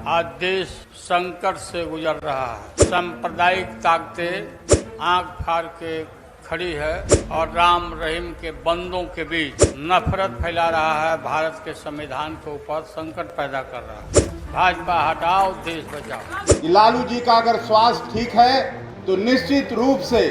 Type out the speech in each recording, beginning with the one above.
आज देश संकट से गुजर रहा है। सांप्रदायिक ताकतें आंख फाड़ के खड़ी है और राम रहीम के बंदों के बीच नफरत फैला रहा है। भारत के संविधान के ऊपर संकट पैदा कर रहा है। भाजपा हटाओ, देश बचाओ। लालू जी का अगर स्वास्थ्य ठीक है तो निश्चित रूप से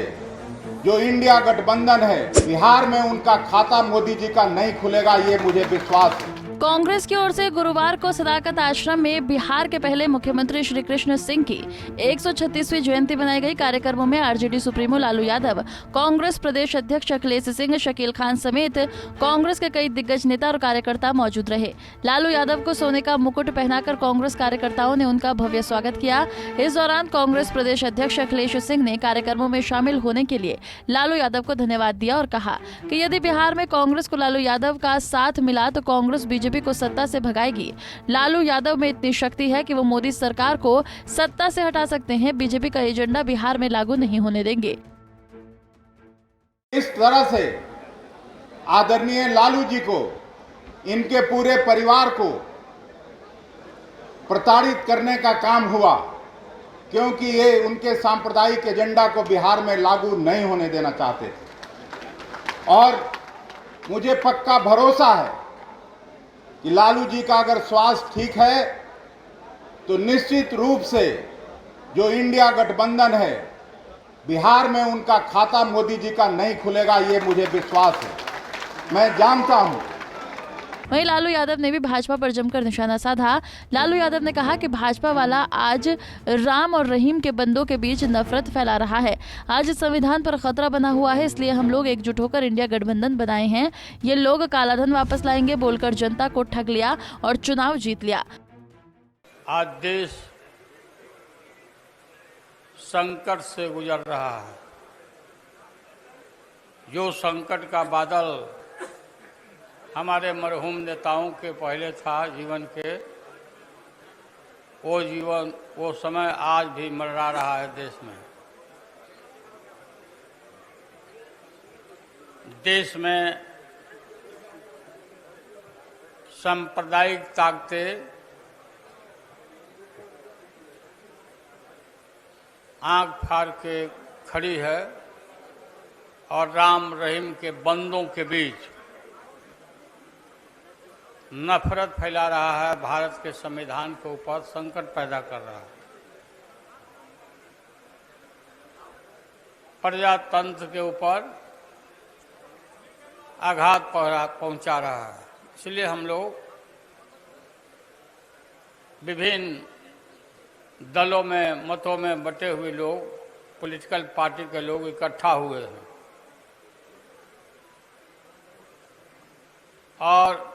जो इंडिया गठबंधन है, बिहार में उनका खाता मोदी जी का नहीं खुलेगा, ये मुझे विश्वास है। कांग्रेस की ओर से गुरुवार को सदाकत आश्रम में बिहार के पहले मुख्यमंत्री श्री कृष्ण सिंह की 136वीं जयंती मनाई गई। कार्यक्रमों में आरजेडी सुप्रीमो लालू यादव, कांग्रेस प्रदेश अध्यक्ष अखिलेश सिंह, शकील खान समेत कांग्रेस के कई दिग्गज नेता और कार्यकर्ता मौजूद रहे। लालू यादव को सोने का मुकुट पहनाकर कांग्रेस कार्यकर्ताओं ने उनका भव्य स्वागत किया। इस दौरान कांग्रेस प्रदेश अध्यक्ष अखिलेश सिंह ने कार्यक्रमों में शामिल होने के लिए लालू यादव को धन्यवाद दिया और कहा कि यदि बिहार में कांग्रेस को लालू यादव का साथ मिला तो कांग्रेस बीजेपी को सत्ता से भगाएगी। लालू यादव में इतनी शक्ति है कि वो मोदी सरकार को सत्ता से हटा सकते हैं। बीजेपी का एजेंडा बिहार में लागू नहीं होने देंगे। इस तरह से आदरणीय लालू जी को, इनके पूरे परिवार को प्रताड़ित करने का काम हुआ, क्योंकि ये उनके सांप्रदायिक एजेंडा को बिहार में लागू नहीं होने देना चाहते। और मुझे पक्का भरोसा है कि लालू जी का अगर स्वास्थ्य ठीक है तो निश्चित रूप से जो इंडिया गठबंधन है, बिहार में उनका खाता मोदी जी का नहीं खुलेगा, ये मुझे विश्वास है। मैं जानता हूं। वहीं लालू यादव ने भी भाजपा पर जमकर निशाना साधा। लालू यादव ने कहा कि भाजपा वाला आज राम और रहीम के बंदों के बीच नफरत फैला रहा है। आज संविधान पर खतरा बना हुआ है, इसलिए हम लोग एकजुट होकर इंडिया गठबंधन बनाए हैं। ये लोग कालाधन वापस लाएंगे बोलकर जनता को ठग लिया और चुनाव जीत लिया। आज देश संकट से गुजर रहा है। जो संकट का बादल हमारे मरहूम नेताओं के पहले था जीवन के, वो समय आज भी मंडरा रहा है देश में। देश में सांप्रदायिक ताकतें आंख फाड़ के खड़ी है और राम रहीम के बंदों के बीच नफरत फैला रहा है। भारत के संविधान के ऊपर संकट पैदा कर रहा है। प्रजातंत्र के ऊपर आघात पहुंचा रहा है। इसलिए हम लोग विभिन्न दलों में, मतों में बटे हुए लोग, पॉलिटिकल पार्टी के लोग इकट्ठा हुए हैं और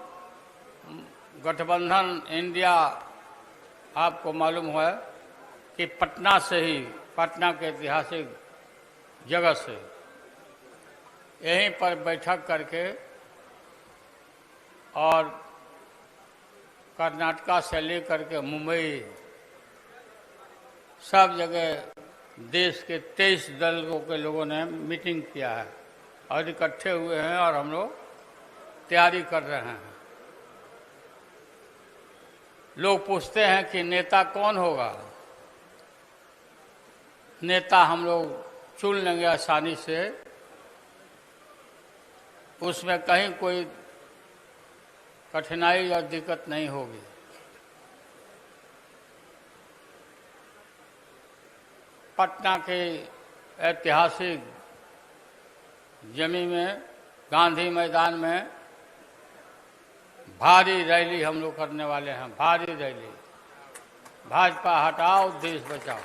गठबंधन इंडिया, आपको मालूम है कि पटना से ही, पटना के ऐतिहासिक जगह से यहीं पर बैठक करके और कर्नाटका से लेकर के मुंबई, सब जगह देश के 23 दलों के लोगों ने मीटिंग किया है और इकट्ठे हुए हैं और हम लोग तैयारी कर रहे हैं। लोग पूछते हैं कि नेता कौन होगा। नेता हम लोग चुन लेंगे आसानी से, उसमें कहीं कोई कठिनाई और दिक्कत नहीं होगी। पटना के ऐतिहासिक जमीन में, गांधी मैदान में भारी रैली हम लोग करने वाले हैं। भारी रैली। भाजपा हटाओ, देश बचाओ।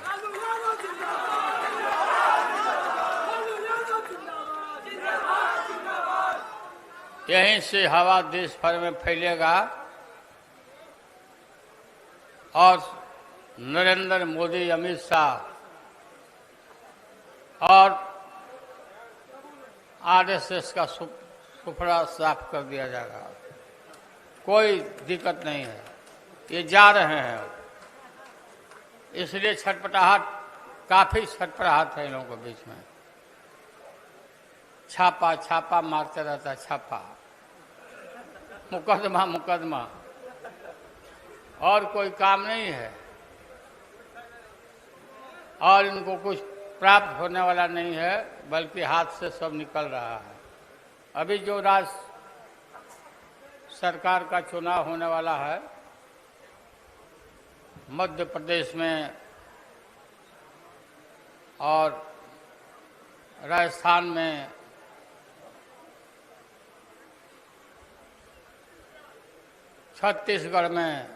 यहीं से हवा देश भर में फैलेगा और नरेंद्र मोदी, अमित शाह और आरएसएस का सुफड़ा साफ कर दिया जाएगा। कोई दिक्कत नहीं है। ये जा रहे हैं, इसलिए छटपटाहट, काफी छटपटाहट है इन लोगों के बीच में। छापा छापा मारते रहता है, छापा, मुकदमा मुकदमा, और कोई काम नहीं है। और इनको कुछ प्राप्त होने वाला नहीं है, बल्कि हाथ से सब निकल रहा है। अभी जो राज्य सरकार का चुनाव होने वाला है मध्य प्रदेश में और राजस्थान में, छत्तीसगढ़ में,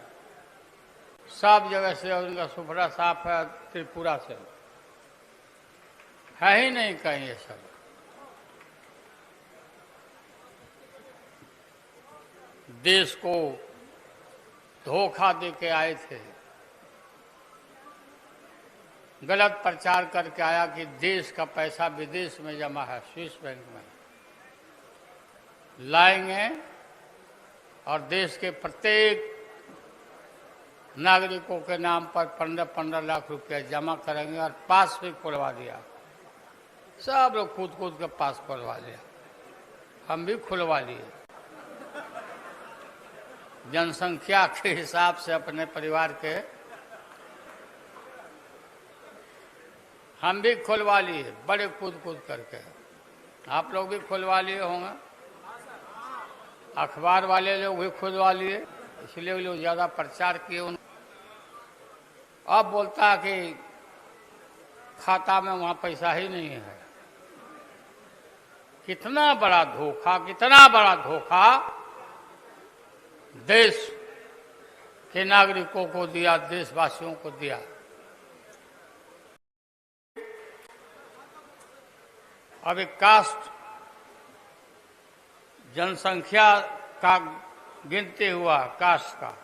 सब जगह से उनका सुफरा साफ है। त्रिपुरा से है ही नहीं कहीं ये सब। देश को धोखा दे के आए थे, गलत प्रचार करके आया कि देश का पैसा विदेश में जमा है, स्विस बैंक में लाएंगे और देश के प्रत्येक नागरिकों के नाम पर 15-15 लाख रुपया जमा करेंगे और पास भी खुलवा दिया। सब लोग कूद के पास खुलवा लिया, हम भी खुलवा लिए। जनसंख्या के हिसाब से अपने परिवार के हम भी खुलवा लिए, बड़े कूद करके। आप लोग भी खुलवा लिए होंगे, अखबार वाले लोग भी खुलवा लिए, इसलिए लोग ज्यादा प्रचार किए। अब बोलता है कि खाता में वहां पैसा ही नहीं है। कितना बड़ा धोखा, कितना बड़ा धोखा देश के नागरिकों को दिया, देशवासियों को दिया। अब एक कास्ट जनसंख्या का गिनती हुआ, कास्ट का,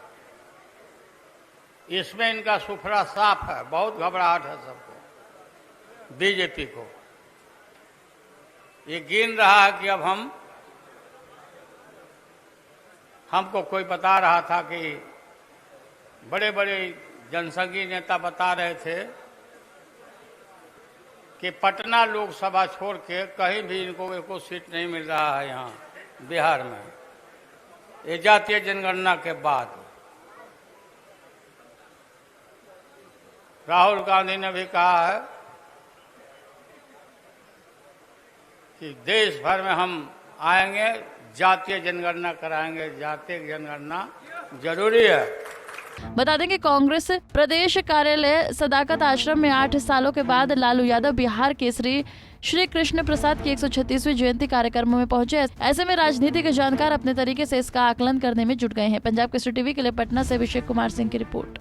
इसमें इनका सुफरा साफ है। बहुत घबराहट है सबको, बीजेपी को। ये गिन रहा है कि अब हमको कोई बता रहा था कि बड़े बड़े जनसंघी नेता बता रहे थे कि पटना लोकसभा छोड़ के कहीं भी इनको एको सीट नहीं मिल रहा है यहाँ बिहार में, ये जातीय जनगणना के बाद। राहुल गांधी ने भी कहा है कि देश भर में हम आएंगे, जातीय जनगणना कराएंगे। जातीय जनगणना जरूरी है। बता दें कि कांग्रेस प्रदेश कार्यालय सदाकत आश्रम में 8 सालों के बाद लालू यादव बिहार के श्री कृष्ण प्रसाद की 136वीं जयंती कार्यक्रमों में पहुंचे। ऐसे में राजनीति के जानकार अपने तरीके से इसका आकलन करने में जुट गए हैं। पंजाब केसरी टीवी के लिए पटना से अभिषेक कुमार सिंह की रिपोर्ट।